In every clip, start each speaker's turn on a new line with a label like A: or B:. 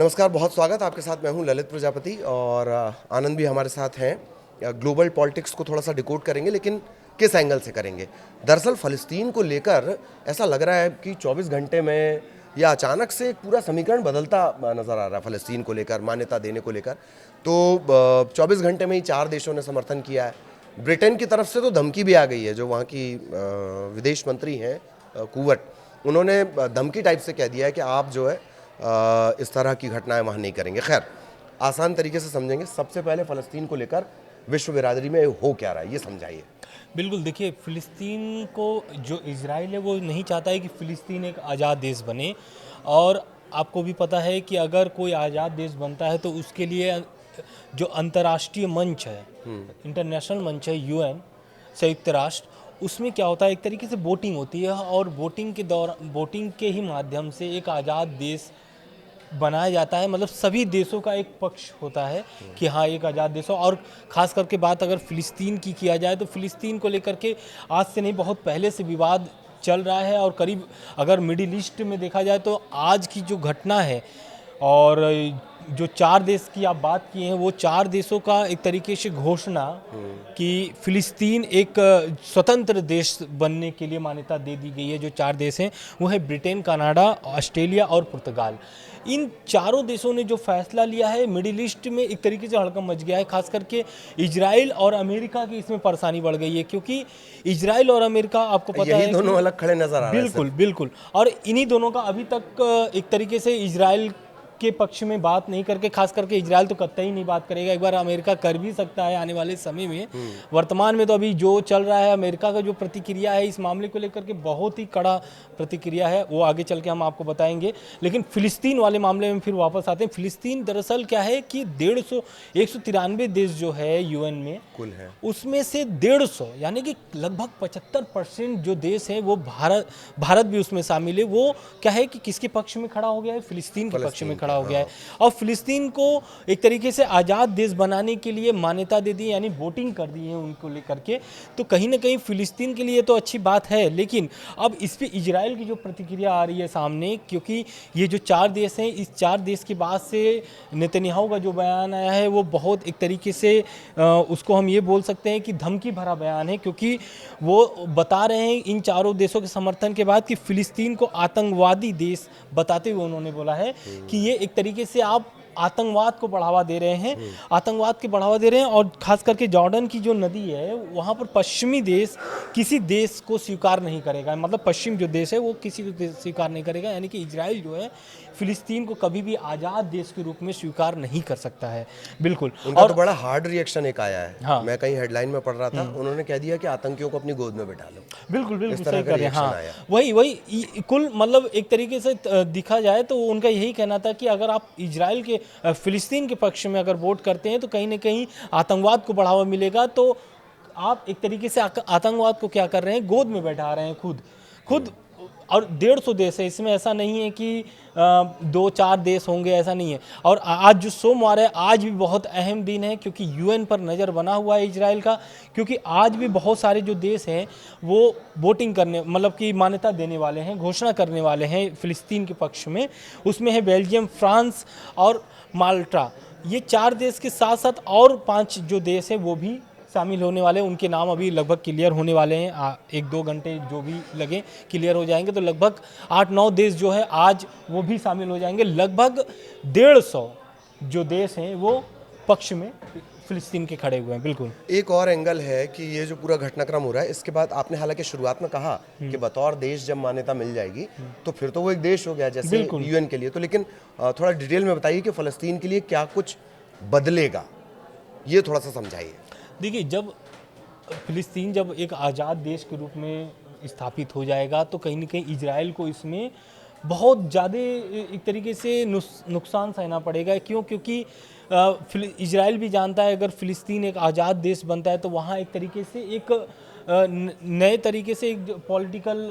A: नमस्कार, बहुत स्वागत आपके साथ। मैं हूं ललित प्रजापति और आनंद भी हमारे साथ हैं। ग्लोबल पॉलिटिक्स को थोड़ा सा डिकोड करेंगे, लेकिन किस एंगल से करेंगे। दरअसल फ़लस्तीन को लेकर ऐसा लग रहा है कि 24 घंटे में या अचानक से एक पूरा समीकरण बदलता नज़र आ रहा है फ़लस्तीन को लेकर, मान्यता देने को लेकर। तो 24 घंटे में ही 4 देशों ने समर्थन किया है। ब्रिटेन की तरफ से तो धमकी भी आ गई है। जो वहाँ की विदेश मंत्री हैं कुवट, उन्होंने धमकी टाइप से कह दिया है कि आप जो है इस तरह की घटनाएं वहाँ नहीं करेंगे। खैर, आसान तरीके से समझेंगे। सबसे पहले फ़लस्तीन को लेकर विश्व बिरादरी में हो क्या रहा है, ये समझाइए।
B: बिल्कुल, देखिए फ़िलिस्तीन को जो इज़राइल है वो नहीं चाहता है कि फ़िलिस्तीन एक आज़ाद देश बने। और आपको भी पता है कि अगर कोई आज़ाद देश बनता है तो उसके लिए जो अंतर्राष्ट्रीय मंच है, इंटरनेशनल मंच है, यूएन, संयुक्त राष्ट्र, उसमें क्या होता है, एक तरीके से वोटिंग होती है और वोटिंग के ही माध्यम से एक आज़ाद देश बनाया जाता है। मतलब सभी देशों का एक पक्ष होता है कि हाँ, एक आज़ाद देश हो। और ख़ास करके बात अगर फ़िलिस्तीन की किया जाए तो फ़िलिस्तीन को लेकर के आज से नहीं, बहुत पहले से विवाद चल रहा है। और करीब अगर मिडिल ईस्ट में देखा जाए तो आज की जो घटना है और जो 4 देश की आप बात किए हैं, वो 4 देशों का एक तरीके से घोषणा कि फ़िलिस्तीन एक स्वतंत्र देश बनने के लिए मान्यता दे दी गई है। जो 4 देश हैं वो है ब्रिटेन, कनाडा, ऑस्ट्रेलिया और पुर्तगाल। इन चारों देशों ने जो फैसला लिया है, मिडिल ईस्ट में एक तरीके से हड़कंप मच गया है। खास करके इजराइल और अमेरिका की इसमें परेशानी बढ़ गई है, क्योंकि इजराइल और अमेरिका आपको पता
A: यही
B: है
A: दोनों
B: कि
A: अलग खड़े नजर आ रहे हैं
B: बिल्कुल बिल्कुल। और इन्हीं दोनों का अभी तक एक तरीके से इजराइल के पक्ष में बात नहीं करके, खास करके इजराइल तो कतई नहीं बात करेगा। एक बार अमेरिका कर भी सकता है आने वाले समय में। वर्तमान में तो अभी जो चल रहा है, अमेरिका का जो प्रतिक्रिया है इस मामले को लेकर के बहुत ही कड़ा प्रतिक्रिया है, वो आगे चल के हम आपको बताएंगे। लेकिन फ़िलिस्तीन वाले मामले में फिर वापस आते हैं। फ़िलिस्तीन दरअसल क्या है कि 193 देश जो है यूएन में
A: कुल है,
B: उसमें से 150 यानी कि लगभग 75% जो देश हैं वो भारत भी उसमें शामिल है। वो क्या है कि किसके पक्ष में खड़ा हो गया है, फ़िलिस्तीन के पक्ष में खड़ा हो गया है। और फ़िलिस्तीन को एक तरीके से आज़ाद देश बनाने के लिए मान्यता दे दी, यानी वोटिंग कर दी है उनको लेकर के। तो कहीं ना कहीं फ़िलिस्तीन के लिए तो अच्छी बात है, लेकिन अब इस पर इजराइल की जो प्रतिक्रिया आ रही है सामने, क्योंकि ये जो 4 देश हैं, इस 4 देश के बाद से नेतन्याहू का जो बयान आया है वो बहुत एक तरीके से उसको हम ये बोल सकते हैं कि धमकी भरा बयान है। क्योंकि वो बता रहे हैं इन चारों देशों के समर्थन के बाद कि फ़िलिस्तीन को आतंकवादी देश बताते हुए उन्होंने बोला है कि ये एक तरीके से आप आतंकवाद को बढ़ावा दे रहे हैं, आतंकवाद के बढ़ावा दे रहे हैं। और खास करके जॉर्डन की जो नदी है वहाँ पर पश्चिमी देश किसी देश को स्वीकार नहीं करेगा। मतलब पश्चिम जो देश है वो किसी को स्वीकार नहीं करेगा, यानी कि इजराइल जो है फ़िलिस्तीन को कभी भी आज़ाद देश के रूप में स्वीकार नहीं कर सकता है। बिल्कुल।
A: उनका
B: और
A: तो बड़ा हार्ड रिएक्शन एक आया है।
B: हाँ,
A: मैं कहीं हेडलाइन में पढ़ रहा था, उन्होंने कह दिया कि आतंकियों को अपनी गोद में बिठा लो।
B: बिल्कुल
A: इस
B: बिल्कुल
A: तरह
B: सही
A: का
B: कर रहे हैं।
A: रिएक्शन
B: हाँ,
A: आया।
B: वही कुल मतलब एक तरीके से दिखा जाए तो उनका यही कहना था कि अगर आप इजराइल के फ़िलिस्तीन के पक्ष में अगर वोट करते हैं तो कहीं ना कहीं आतंकवाद को बढ़ावा मिलेगा। तो आप एक तरीके से आतंकवाद को क्या कर रहे हैं, गोद में बैठा रहे हैं खुद खुद। और 150 देश है इसमें, ऐसा नहीं है कि 2-4 देश होंगे, ऐसा नहीं है। और आज जो सोमवार है, आज भी बहुत अहम दिन है, क्योंकि यूएन पर नज़र बना हुआ है इजराइल का। क्योंकि आज भी बहुत सारे जो देश हैं वो वोटिंग करने, मतलब कि मान्यता देने वाले हैं, घोषणा करने वाले हैं फ़िलिस्तीन के पक्ष में। उसमें है बेल्जियम, फ्रांस और माल्टा। ये 4 देश के साथ साथ और 5 जो देश हैं वो भी शामिल होने वाले हैं। उनके नाम अभी लगभग क्लियर होने वाले हैं, 1-2 घंटे जो भी लगे क्लियर हो जाएंगे। तो लगभग 8-9 देश जो है आज वो भी शामिल हो जाएंगे। लगभग 150 जो देश हैं वो पक्ष में फ़िलिस्तीन के खड़े हुए हैं। बिल्कुल।
A: एक और एंगल है कि ये जो पूरा घटनाक्रम हो रहा है, इसके बाद आपने हालांकि शुरुआत में कहा कि बतौर देश जब मान्यता मिल जाएगी तो फिर तो वो एक देश हो गया जैसे यूएन के लिए। तो लेकिन थोड़ा डिटेल में बताइए कि फ़लस्तीन के लिए क्या कुछ बदलेगा, ये थोड़ा सा समझाइए।
B: देखिए, जब फ़िलिस्तीन जब एक आज़ाद देश के रूप में स्थापित हो जाएगा तो कहीं ना कहीं इजराइल को इसमें बहुत ज़्यादा एक तरीके से नुकसान सहना पड़ेगा। क्यों? क्योंकि इजराइल भी जानता है अगर फ़िलिस्तीन एक आज़ाद देश बनता है तो वहाँ एक तरीके से एक नए तरीके से एक पॉलिटिकल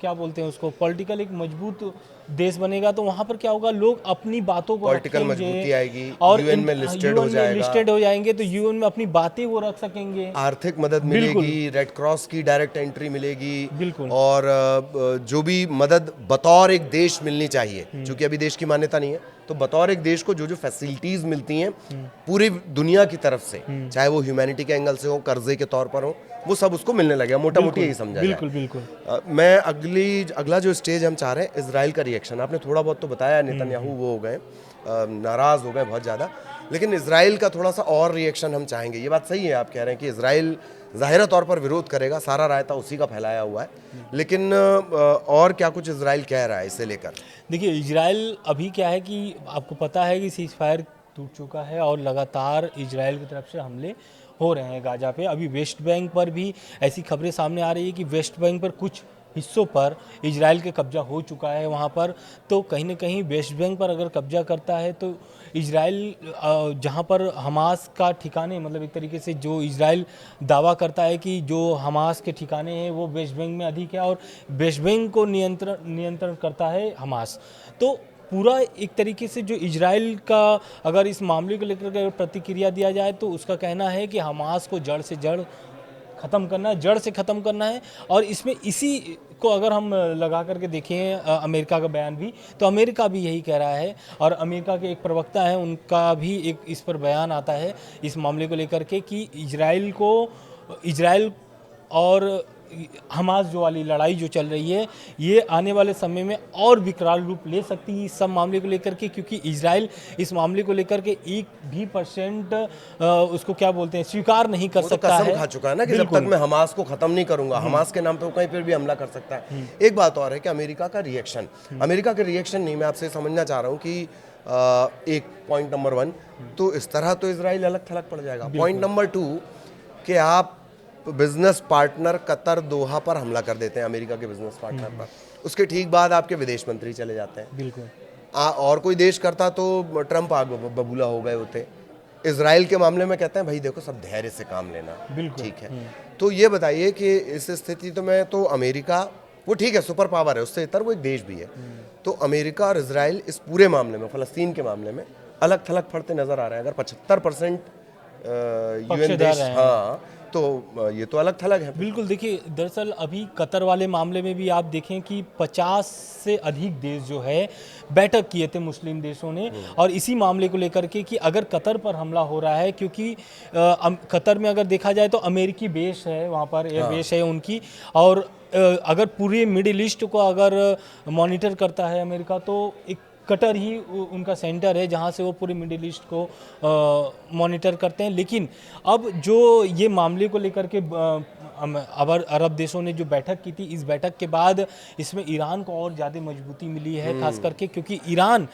B: क्या बोलते हैं उसको, पॉलिटिकल एक मजबूत देश बनेगा, तो वहाँ पर क्या होगा, लोग अपनी बातों को
A: पॉलिटिकल
B: रखेंगे
A: मजबूती आएगी,
B: और
A: यूएन में लिस्टेड हो जाएगा,
B: लिस्टेड हो जाएंगे, तो यूएन में अपनी बातें वो रख सकेंगे,
A: आर्थिक मदद मिलेगी, रेड क्रॉस की डायरेक्ट एंट्री मिलेगी,
B: बिल्कुल।
A: और जो भी मदद बतौर एक देश मिलनी चाहिए, क्योंकि अभी देश की मान्यता नहीं है, तो बतौर एक देश को जो जो फैसिलिटीज मिलती हैं पूरी दुनिया की तरफ से, चाहे वो ह्यूमैनिटी के एंगल से हो, कर्जे के तौर पर हो, वो सब उसको मिलने लगे, मोटा मोटी यही समझा जाए।
B: बिल्कुल बिल्कुल।
A: मैं अगला जो स्टेज हम चाह रहे हैं, इजराइल का रिएक्शन। आपने थोड़ा बहुत तो बताया, नेतन्याहू वो हो गए, नाराज हो गए बहुत ज़्यादा, लेकिन इजराइल का थोड़ा सा और रिएक्शन हम चाहेंगे। ये बात सही है, आप कह रहे हैं कि इजराइल ज़ाहिरा तौर पर विरोध करेगा, सारा रायता उसी का फैलाया हुआ है, लेकिन और क्या कुछ इजराइल कह रहा है इसे लेकर?
B: देखिए, इजराइल अभी क्या है कि आपको पता है कि सीज फायर टूट चुका है और लगातार इजराइल की तरफ से हमले हो रहे हैं गाजा पे। अभी वेस्ट बैंक पर भी ऐसी खबरें सामने आ रही है कि वेस्ट बैंक पर कुछ हिस्सों पर इजराइल के कब्जा हो चुका है वहाँ पर। तो कहीं ना कहीं वेस्ट बैंक पर अगर कब्जा करता है तो इजराइल, जहाँ पर हमास का ठिकाने, मतलब एक तरीके से जो इजराइल दावा करता है कि जो हमास के ठिकाने हैं वो वेस्ट बैंक में अधिक है और वेस्ट बैंक को नियंत्रण करता है हमास। तो पूरा एक तरीके से जो इजराइल का अगर इस मामले को लेकर के प्रतिक्रिया दिया जाए तो उसका कहना है कि हमास को जड़ से जड़ ख़त्म करना है, जड़ से ख़त्म करना है। और इसमें इसी को अगर हम लगा करके देखें अमेरिका का बयान भी, तो अमेरिका भी यही कह रहा है और अमेरिका के एक प्रवक्ता हैं, उनका भी एक इस पर बयान आता है इस मामले को लेकर के कि इजराइल और हमास जो वाली लड़ाई जो चल रही है ये आने वाले समय में और विकराल रूप ले सकती है इस सब मामले को लेकर के, क्योंकि इजराइल इस मामले को लेकर के 1% उसको क्या बोलते हैं स्वीकार नहीं कर सकता
A: कसम
B: है।
A: खा चुका है ना कि जब तक मैं हमास को खत्म नहीं करूंगा, हमास के नाम पे वो कहीं पर भी हमला कर सकता है। एक बात और है कि अमेरिका का रिएक्शन नहीं, मैं आपसे समझना चाह रहा हूँ कि एक पॉइंट नंबर 1 तो इस तरह तो इजराइल अलग थलग पड़ जाएगा। पॉइंट नंबर 2 कि आप बिजनेस पार्टनर कतर दोहा पर हमला कर देते हैं, अमेरिका के बिजनेस पार्टनर पर, उसके ठीक बाद आपके विदेश मंत्री चले जाते हैं।
B: बिल्कुल।
A: और कोई देश करता तो ट्रंप आग बबूला हो गए होते। इजराइल के मामले में कहते हैं भाई देखो सब धैर्य से काम लेना, ठीक है। तो ये बताइए कि इस स्थिति तो में तो अमेरिका वो ठीक है सुपर पावर है, उससे इतर वो एक देश भी है, तो अमेरिका और इजराइल इस पूरे मामले में, फलस्तीन के मामले में अलग थलग पड़ते नजर आ रहे हैं। अगर 75% यूएन देश, हाँ, तो ये तो अलग थलग है।
B: बिल्कुल। देखिए, दरअसल अभी कतर वाले मामले में भी आप देखें कि 50 से अधिक देश जो है बैठक किए थे मुस्लिम देशों ने, और इसी मामले को लेकर के कि अगर कतर पर हमला हो रहा है, क्योंकि कतर में अगर देखा जाए तो अमेरिकी बेस है, वहाँ पर एयर बेस है उनकी, और अगर पूरे मिडिल ईस्ट को अगर मॉनिटर करता है अमेरिका तो एक कतर ही उनका सेंटर है जहाँ से वो पूरे मिडिल ईस्ट को मॉनिटर करते हैं। लेकिन अब जो ये मामले को लेकर के अरब देशों ने जो बैठक की थी, इस बैठक के बाद इसमें ईरान को और ज़्यादा मजबूती मिली है, खास करके क्योंकि ईरान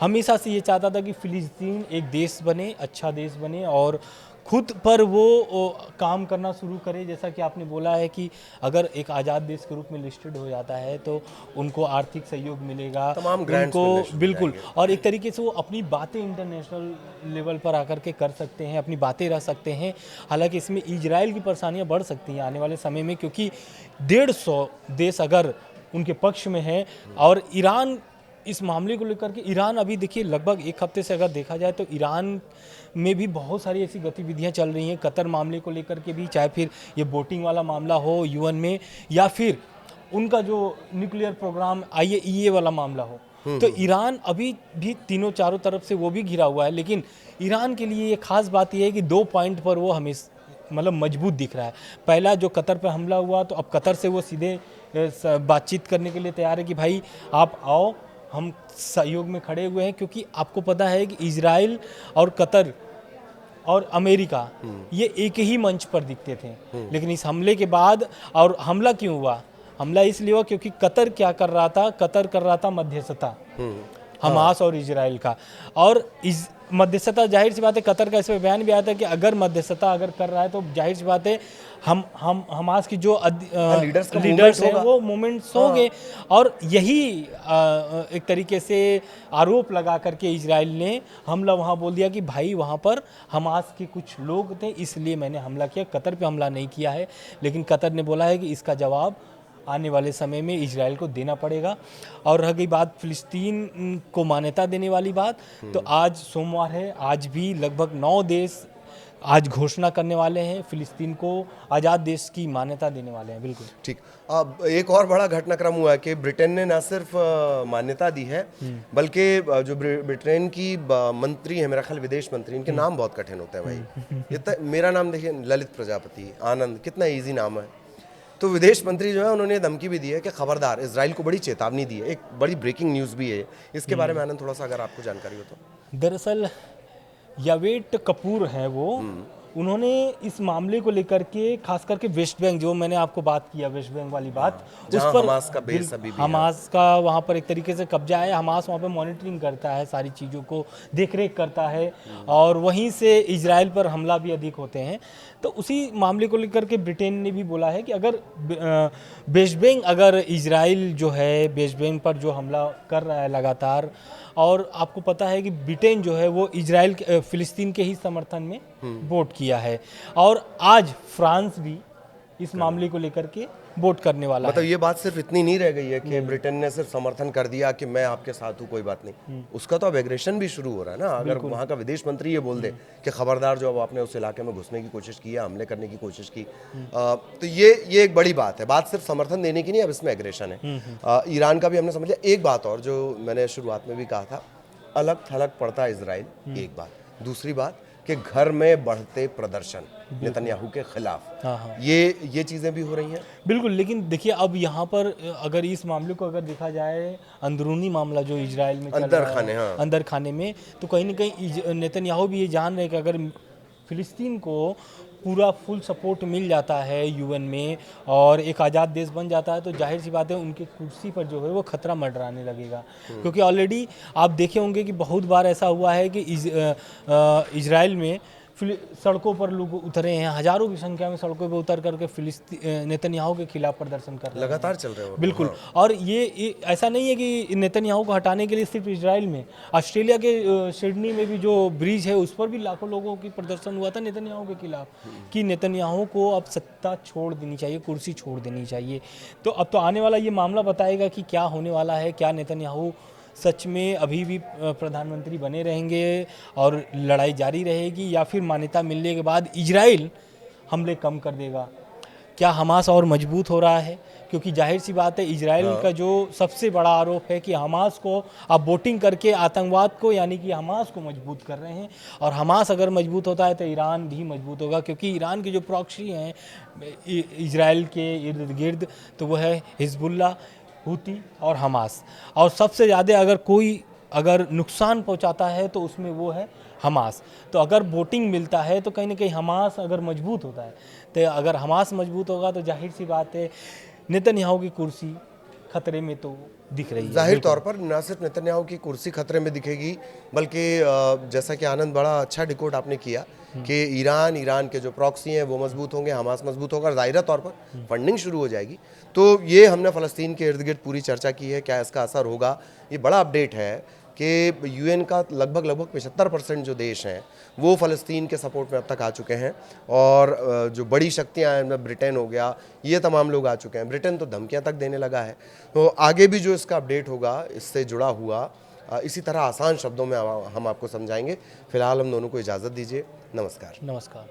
B: हमेशा से ये चाहता था कि फ़िलिस्तीन एक देश बने, अच्छा देश बने और खुद पर वो काम करना शुरू करे। जैसा कि आपने बोला है कि अगर एक आज़ाद देश के रूप में लिस्टेड हो जाता है तो उनको आर्थिक सहयोग मिलेगा,
A: तमाम ग्रांट्स मिलने
B: उनको
A: शुरू
B: बिल्कुल,
A: हो
B: और एक तरीके से वो अपनी बातें इंटरनेशनल लेवल पर आकर के कर सकते हैं, अपनी बातें रख सकते हैं। हालांकि इसमें इजराइल की परेशानियां बढ़ सकती हैं आने वाले समय में, क्योंकि 150 देश अगर उनके पक्ष में है, और ईरान इस मामले को लेकर के, ईरान अभी देखिए लगभग एक हफ्ते से अगर देखा जाए तो ईरान में भी बहुत सारी ऐसी गतिविधियां चल रही हैं कतर मामले को लेकर के भी, चाहे फिर ये बोटिंग वाला मामला हो यूएन में, या फिर उनका जो न्यूक्लियर प्रोग्राम IAEA वाला मामला हो। तो ईरान अभी भी तीनों चारों तरफ से वो भी घिरा हुआ है, लेकिन ईरान के लिए ये खास बात ये है कि 2 पॉइंट पर वो हमेशा मतलब मजबूत दिख रहा है। पहला जो कतर पर हमला हुआ तो अब कतर से वो सीधे बातचीत करने के लिए तैयार है कि भाई आप आओ, हम सहयोग में खड़े हुए हैं, क्योंकि आपको पता है कि इजराइल और कतर और अमेरिका ये एक ही मंच पर दिखते थे, लेकिन इस हमले के बाद, और हमला क्यों हुआ, हमला इसलिए हुआ क्योंकि कतर क्या कर रहा था, कतर कर रहा था मध्यस्थता हमास और इजराइल का, और मध्यस्थता जाहिर सी बात है, कतर का इसमें बयान भी आया था कि अगर मध्यस्थता अगर कर रहा है तो जाहिर सी बात है हम हमास की जो
A: लीडर्स का
B: लीडर्स
A: movement
B: हैं
A: होगा।
B: वो मूवमेंट्स होंगे। और यही एक तरीके से आरोप लगा करके इजराइल ने हमला वहाँ बोल दिया कि भाई वहाँ पर हमास के कुछ लोग थे इसलिए मैंने हमला किया, कतर पे हमला नहीं किया है। लेकिन कतर ने बोला है कि इसका जवाब आने वाले समय में इजराइल को देना पड़ेगा। और रह गई बात फिलिस्तीन को मान्यता देने वाली बात, तो आज सोमवार है, आज भी लगभग 9 देश आज घोषणा करने वाले हैं, फिलिस्तीन को आज़ाद देश की मान्यता देने वाले हैं। बिल्कुल
A: ठीक। अब एक और बड़ा घटनाक्रम हुआ है कि ब्रिटेन ने न सिर्फ मान्यता दी है, बल्कि जो ब्रिटेन की मंत्री है, मेरा ख्याल विदेश मंत्री, इनके नाम बहुत कठिन होते हैं भाई। मेरा नाम देखिए ललित प्रजापति, आनंद, कितना इजी नाम है। तो विदेश मंत्री जो है उन्होंने धमकी भी दी है कि खबरदार, इजराइल को बड़ी चेतावनी दी है। एक बड़ी ब्रेकिंग न्यूज़ भी है इसके बारे में, आनंद थोड़ा सा अगर आपको जानकारी हो तो।
B: दरअसल यावेट कपूर हैं वो, उन्होंने इस मामले को लेकर के खास करके वेस्ट बैंक, जो मैंने आपको बात किया वेस्ट बैंक वाली बात, उस
A: जहाँ
B: पर
A: हमास का बेस अभी भी है।
B: हमास का वहाँ पर एक तरीके से कब्जा है। हमास वहाँ पे मॉनिटरिंग करता है, सारी चीज़ों को देखरेख करता है और वहीं से इजराइल पर हमला भी अधिक होते हैं। तो उसी मामले को लेकर के ब्रिटेन ने भी बोला है कि अगर वेस्ट बैंक, अगर इजराइल जो है वेस्ट बैंक पर जो हमला कर रहा है लगातार, और आपको पता है कि ब्रिटेन जो है वो इजराइल फिलिस्तीन के ही समर्थन में वोट किया है, और आज फ्रांस भी इस मामले को लेकर के वोट करने वाला
A: मतलब
B: है।
A: ये बात सिर्फ इतनी नहीं रह गई है कि ब्रिटेन ने सिर्फ समर्थन कर दिया कि मैं आपके साथ हूँ, कोई बात नहीं, उसका तो अब एग्रेशन भी शुरू हो रहा है ना। अगर वहाँ का विदेश मंत्री ये बोल दे कि खबरदार, जो अब आपने उस इलाके में घुसने की कोशिश की है, हमले करने की कोशिश की, तो ये एक बड़ी बात है। बात सिर्फ समर्थन देने की नहीं, अब इसमें एग्रेशन है। ईरान का भी हमने समझ लिया। एक बात और जो मैंने शुरुआत में भी कहा था, अलग थलग पड़ता इजराइल, एक बात। दूसरी बात कि घर में बढ़ते प्रदर्शन नेतन्याहू के खिलाफ,
B: हाँ।
A: ये चीज़ें भी हो रही हैं।
B: बिल्कुल, लेकिन देखिए अब यहाँ पर अगर इस मामले को अगर देखा जाए, अंदरूनी मामला जो इजराइल में चल
A: अंदर
B: रहा है,
A: खाने, हाँ।
B: अंदर खाने में, तो कहीं ना कहीं नेतन्याहू भी ये जान रहे हैं कि अगर फिलिस्तीन को पूरा फुल सपोर्ट मिल जाता है यूएन में और एक आज़ाद देश बन जाता है, तो जाहिर सी बात है उनकी कुर्सी पर जो है वो खतरा मंडराने लगेगा। क्योंकि ऑलरेडी आप देखे होंगे कि बहुत बार ऐसा हुआ है कि इजराइल में सड़कों पर लोग उतरे हैं, हजारों की संख्या में सड़कों पर उतर करके फिलिस्तीन नेतन्याहू के खिलाफ प्रदर्शन कर रहे हैं।
A: लगातार चल रहे हो।
B: बिल्कुल। और ये ऐसा नहीं है कि नेतन्याहू को हटाने के लिए सिर्फ इजराइल में, ऑस्ट्रेलिया के सिडनी में भी जो ब्रिज है उस पर भी लाखों लोगों की प्रदर्शन हुआ था नेतन्याहू के खिलाफ कि नेतन्याहू को अब सत्ता छोड़ देनी चाहिए, कुर्सी छोड़ देनी चाहिए। तो अब तो आने वाला ये मामला बताएगा कि क्या होने वाला है, क्या नेतन्याहू सच में अभी भी प्रधानमंत्री बने रहेंगे और लड़ाई जारी रहेगी, या फिर मान्यता मिलने के बाद इजराइल हमले कम कर देगा। क्या हमास और मजबूत हो रहा है? क्योंकि जाहिर सी बात है इजराइल का जो सबसे बड़ा आरोप है कि हमास को आप वोटिंग करके आतंकवाद को, यानी कि हमास को मजबूत कर रहे हैं, और हमास अगर मजबूत होता है तो ईरान भी मजबूत होगा। क्योंकि ईरान के जो प्रॉक्सी हैं इजराइल के इर्द गिर्द, तो वह है हिजबुल्ला, हूती और हमास। और सबसे ज़्यादा अगर कोई नुकसान पहुंचाता है तो उसमें वो है हमास। तो अगर वोटिंग मिलता है तो कहीं ना कहीं हमास अगर मजबूत होता है, तो अगर हमास मजबूत होगा तो जाहिर सी बात है नेतन्याहू की कुर्सी खतरे में तो दिख रही है।
A: जाहिर तौर पर न सिर्फ नेतन्याहू की कुर्सी खतरे में दिखेगी, बल्कि जैसा कि आनंद बड़ा अच्छा डिकोड आपने किया कि ईरान के जो प्रॉक्सी हैं वो मजबूत होंगे, हमास मजबूत होगा, जाहिर तौर पर फंडिंग शुरू हो जाएगी। तो ये हमने फ़लस्तीन के इर्द गिर्द पूरी चर्चा की है, क्या इसका असर होगा। ये बड़ा अपडेट है कि यूएन का लगभग 75% जो देश हैं वो फ़लस्तीन के सपोर्ट में अब तक आ चुके हैं, और जो बड़ी शक्तियां हैं, ब्रिटेन हो गया, ये तमाम लोग आ चुके हैं। ब्रिटेन तो धमकियां तक देने लगा है। तो आगे भी जो इसका अपडेट होगा इससे जुड़ा हुआ, इसी तरह आसान शब्दों में हम आपको समझाएंगे। फिलहाल हम दोनों को इजाज़त दीजिए। नमस्कार।
B: नमस्कार।